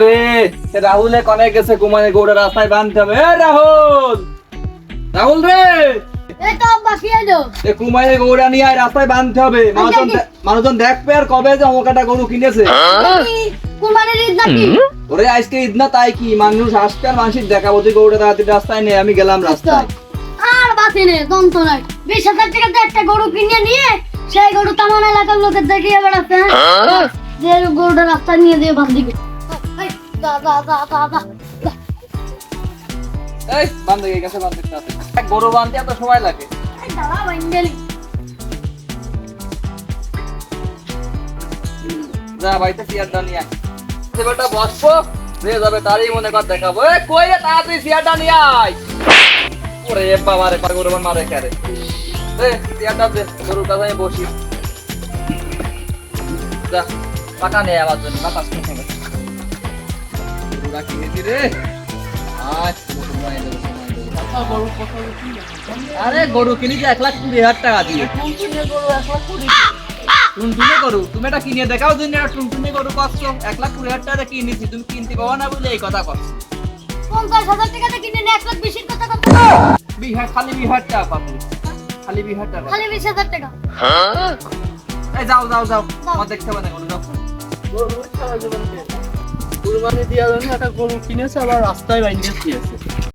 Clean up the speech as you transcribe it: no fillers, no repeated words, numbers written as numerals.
রে রাহুলে কনে গেছে কুমারে গৌড়া রাস্তায় বাঁধতে হবে। রাহুল, রাহুল রে, এই তো বাকি আলো এ কুমারে গৌড়া নিয়ে আয়, রাস্তায় বাঁধতে হবে। মানুষজন দেখবে আর কবে যে অমকাটা গরু কিনেছে। কুরবানির ঈদ নাকি? ওরে আজকে ঈদ না তাই কি, মানুষ আসবে আর মানুষের দেখাবো যে গৌড়া তাড়াতাড়ি রাস্তায় নেই, আমি গেলাম রাস্তায়। আর বাকি নেই, দম তো নাই। 20,000 টাকাতে একটা গরু কিনে নিয়ে সেই গরু তামান এলাকার লোকের দেখিয়ে বেড়াচ্ছে, হ্যাঁ? যে গরুটা রাস্তায় নিয়ে দিয়ে বাঁধ দিবে। এই, দা দা দা দা দা। এই বাঁধ গিয়ে গেছে, বাঁধ দেখতে আছে। এক গরু বাঁধতে এত সময় লাগে? এই দাঁড়া বাইন্ডেলি। যা বাড়িতে চেয়ারটা নিয়ে আয়। সেবারটা বসবো, যে যাবে তারই মনে কর দেখাবো। এ কই রে, তাড়াতাড়ি চেয়ারটা নিয়ে আয়। ওরে বাবা রে, পার গরু মারে কারে। এ চেয়ারটা দে, গরুর কাছে আমি বসি। যা টাকা নে আমার জন্য, টাকা শুনে গেছে। গরুটা কিনেছি রে। আরে গরু কিনেছি 1,20,000 টাকা দিয়ে। টুনটুনি গরু, তুমি এটা কিনে দেখাও দিন। এটা টুনটুনি গরু কষ্ট 1,20,000 টাকা দিয়ে কিনেছি, তুমি কিনতে পাবো না বলে এই কথা কচ্ছ। 50,000 টাকাতে কিনে নিয়ে 1,20,000 কথা কথা। বিহার, খালি 20,000 টাকা পাবো, খালি 20,000 টাকা। খালি 20,000 টাকা। এই যাও যাও যাও, আমার দেখতে পাবে না গরু, যাও। কুরবানি দেওয়ার জন্য একটা গরু কিনেছে, আবার রাস্তায় বাইন্ধে দিয়েছে।